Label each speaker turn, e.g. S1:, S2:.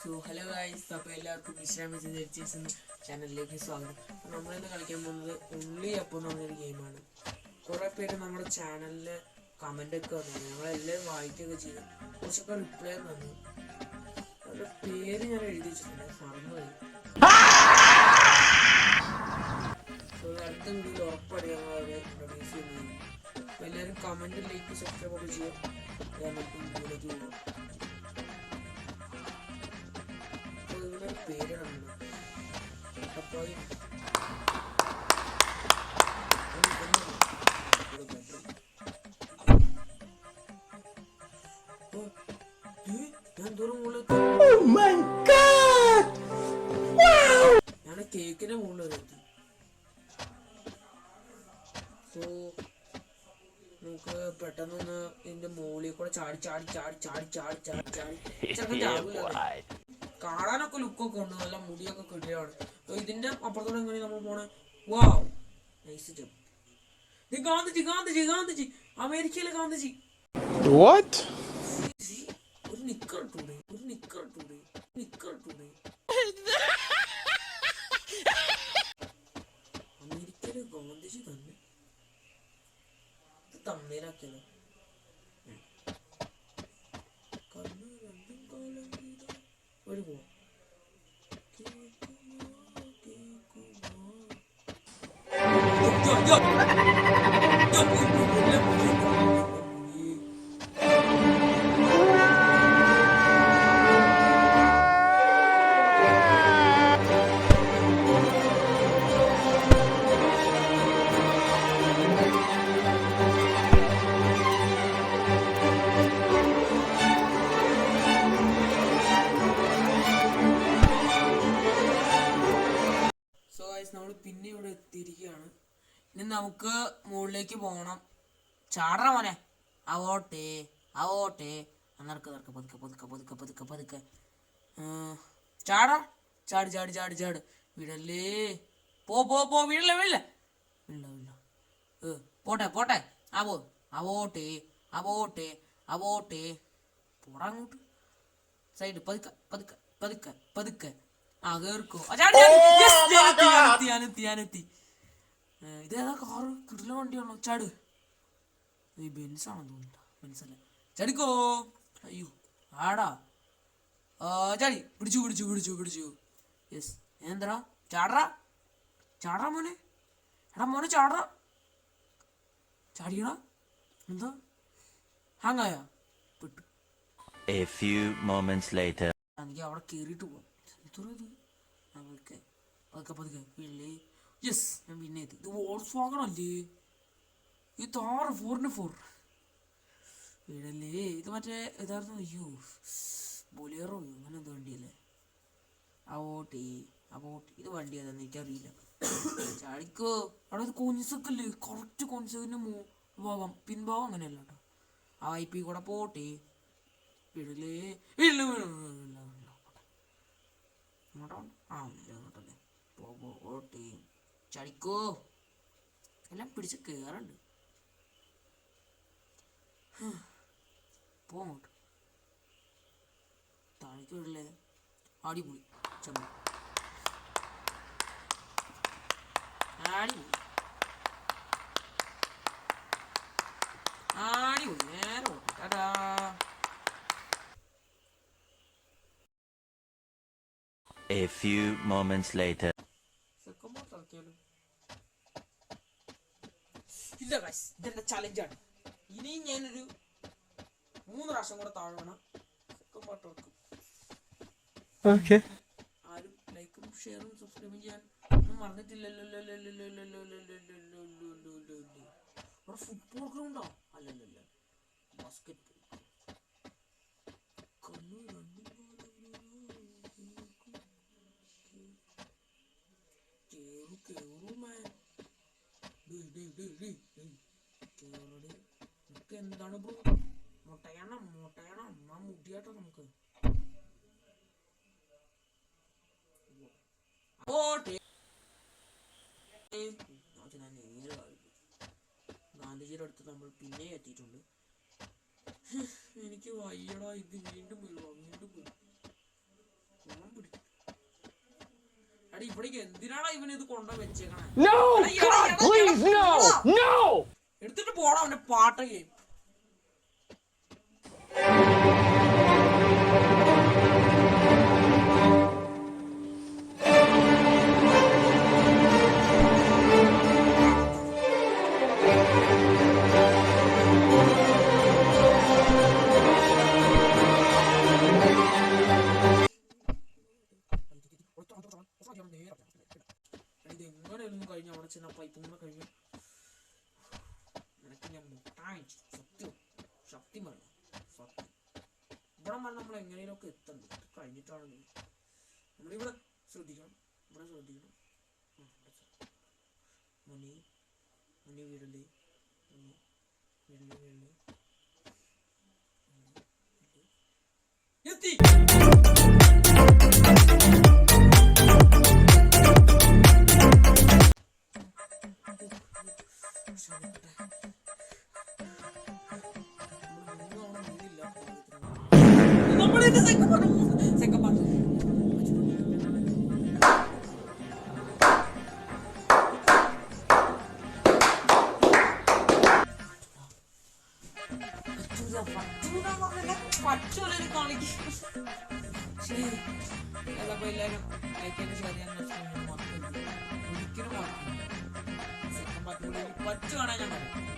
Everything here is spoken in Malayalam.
S1: സോ ഹലോ ഗൈസ്, അപ്പോൾ എല്ലാവർക്കും വിശ്രാമിച്ച് എന്ന ചാനലിലേക്ക് സ്വാഗതം. നമ്മളിന്ന് കളിക്കാൻ പോകുന്നത് ഉള്ളി അപ്പം എന്ന് പറഞ്ഞൊരു ഗെയിമാണ്. കുറേ പേര് നമ്മുടെ ചാനലിൽ കമൻ്റൊക്കെ വന്നു, ഞങ്ങളെല്ലാവരും വായിക്കുകയൊക്കെ ചെയ്തു. കുറച്ചൊക്കെ റിപ്ലൈ തന്നു. അവരുടെ പേര് ഞാൻ എഴുതി വെച്ചിട്ടുണ്ട്, മറന്നുപോയി. സോ അടുത്ത വീഡിയോയിൽ ഉറപ്പായിട്ട് ഞങ്ങൾ അവരെ പ്രൊഡ്യൂസ് ചെയ്യുന്നത്. അപ്പോൾ എല്ലാവരും കമൻറ്റ്, ലൈക്ക്, സബ്സ്ക്രൈബ് ഒക്കെ ചെയ്യാം. നമുക്ക് വീഡിയോയിലേക്ക് പോകാം. പേരാണ് അപ്പോൾ ഞാൻ കേക്കിന്റെ മുകളിൽ എത്തി. സോ നമുക്ക് പെട്ടെന്നൊന്ന് ഇതിന്റെ മുകളിൽ കൂടെ ചാടി ചാടി ചാടി ചാടി ചാടി ചാടി ചാടി ചാടി കാണാനൊക്കെ ലുക്കൊക്കെ ഉണ്ട്, നല്ല മുടിയൊക്കെ കിട്ടിയാണ്. ഇതിന്റെ അപ്പുറത്തോടെ എങ്ങനെ നമ്മൾ പോണേ? വാവ്, നൈസ് ജംപ്. ഗാന്ധിജി ഗാന്ധിജി ഗാന്ധിജി, അമേരിക്കയിലെ ഗാന്ധിജി. ഒരു നിക്കർ ഇട്ടൂടെ, ഒരു നിക്കർ ഇട്ടൂടെ, നിക്കർ ഇട്ടൂടെ. അമേരിക്കയിലെ ഗാന്ധിജി തന്നെ തമ്മേലാക്കിയത്. ഒരു പോ നമ്മൾ പിന്നെ ഇവിടെ എത്തിയിരിക്കുകയാണ്. ഇനി നമുക്ക് മുകളിലേക്ക് പോകണം. ചാടറ മോനെ, അവോട്ടെ അവോട്ടെ, നടക്ക് നടക്ക്, പതുക്കെ പതുക്കെ പതുക്കെ പതുക്കെ പതുക്കെ ചാടാ, ചാടി ചാടി ചാടി ചാട്. വീടല്ലേ, പോ പോ പോ, വീടില്ല വീടില്ല വീടില്ല വീടില്ല, പോട്ടെ പോട്ടെ. അവോട്ടെ അവോട്ടെ അവോട്ടെ, പോടാ അങ്ങോട്ട്. സൈഡ് പതുക്കെ പതുക്കെ പതുക്കെ പതുക്കെ. കേർക്കോ, ഞാനെത്തി. ഇതേതാ കാറ്? കിട്ടുന്ന വണ്ടിയാണോ? ചാട്. ബെൻസാണെന്ന് തോന്നുന്നു. ബെൻസല്ല, ചടിക്കോ. അയ്യോ ആടാ, ചാടി. പിടിച്ചു പിടിച്ചു പിടിച്ചു പിടിച്ചു. യെസ്. എന്താ ചാടറാ, ചാടറാ മോനെ. എടാ മോനെ ചാടറാ, ചാടിയടാ. എന്താ ഹാങ്ങായ? പെട്ടു. എനിക്ക് അവിടെ കേറിയിട്ട് പോവാം. പതുക്കെ പതുക്കെ പതുക്കെ വീട്ടിലേ. യെസ്, ഞാൻ പിന്നെ എത്തി. ഇത് വോൾസ് വാഗണല്ലേ? ഈ താറ് 4x4 വീടല്ലേ? ഇത് മറ്റേ ഇതായിരുന്നു. അയ്യോ, ബൊലേറോ അങ്ങനെ എന്തോ വണ്ടിയല്ലേ? അവോട്ടെ അവോട്ടെ, ഇത് വണ്ടി ഏതാന്ന് എനിക്കറിയില്ല. ചാടിക്കോ. അവിടെ ഇത് കോൺസൊക്കെ അല്ലേ? കറക്റ്റ് കോൺസെറ്റിന്റെ ഭാഗം, പിൻഭാഗം അങ്ങനെയല്ല കേട്ടോ. ആ IP കൂടെ പോട്ടെ. വീടല്ലേ? വീടില്ല വീടില്ല. അങ്ങോട്ടല്ലേ? പോട്ടെ, ചടിക്കോ. എല്ലാം പിടിച്ച് കേറുണ്ട്. പോങ്ങോട്ട് താഴേക്ക് വിടല്ലേ? അടിപൊളി ചമ്മ, അടിപൊളി അടിപൊളി. നേരെ പോട്ടെ. Tada.
S2: A few moments later.
S1: ഇല്ല ഗൈസ്, ഇതെന്റെ ചലഞ്ചാണ്. ഇനിയും ഞാനൊരു 3 പ്രാവശ്യം കൂടെ താഴെ വേണം. സെക്കൻഡ് പാർട്ട് വെക്കും. ആരും ലൈക്കും ഷെയറും സബ്സ്ക്രൈബും ചെയ്യാൻ ഒന്നും മറന്നിട്ടില്ലല്ലോ. ഫുട്ബോൾ ഗ്രൗണ്ടോ? അല്ലല്ല, ബാസ്കറ്റ് ബോൾ. എന്താണ് ബ്രോ? മുട്ടയണം മുട്ടയണം, ആ മുട്ടിയാട്ടോ നമുക്ക്. ഗാന്ധിജിയുടെ അടുത്ത് നമ്മൾ പിന്നെ എത്തിയിട്ടുണ്ട്. എനിക്ക് വയ്യടാ, ഇത് വീണ്ടും വീഴുവാ, വീണ്ടും വീഴും. അടി ഇവിടേക്ക് എന്തിനാടാ ഇവന് ഇത് കൊണ്ട വെച്ചേക്കണേ?
S3: No! God, please, no! No!
S1: എടുത്തിട്ട് പോടാ അവന്റെ പാട്ടൊക്കെ. ഇതെങ്ങനെയൊന്നും കഴിഞ്ഞ അവിടെ ചെന്ന പൈപ്പും കൂടെ കഴിഞ്ഞു. നിനക്ക് ഞാൻ മുട്ടായി സത്യം ശക്തി വേണം. സത്യം ഇവിടെ വന്ന് നമ്മൾ എങ്ങനെയൊക്കെ എത്തണം. കഴിഞ്ഞിട്ടാണ് നമ്മളിവിടെ ശ്രദ്ധിക്കണം. ഇവിടെ ശ്രദ്ധിക്കണം. മുനി മുനി വീടല്ലേ, മുനി വീടല്ലേ വീടല്ലേ എത്തി. പച്ചോലൊരു കാണിക്കും. ശരി അതപ്പോ എല്ലാരും അയക്കേണ്ട ശരിയാണ്. ഒരിക്കലും സെക്കൻഡ് പാർട്ടി പച്ചു കാണാൻ ഞാൻ പറയും.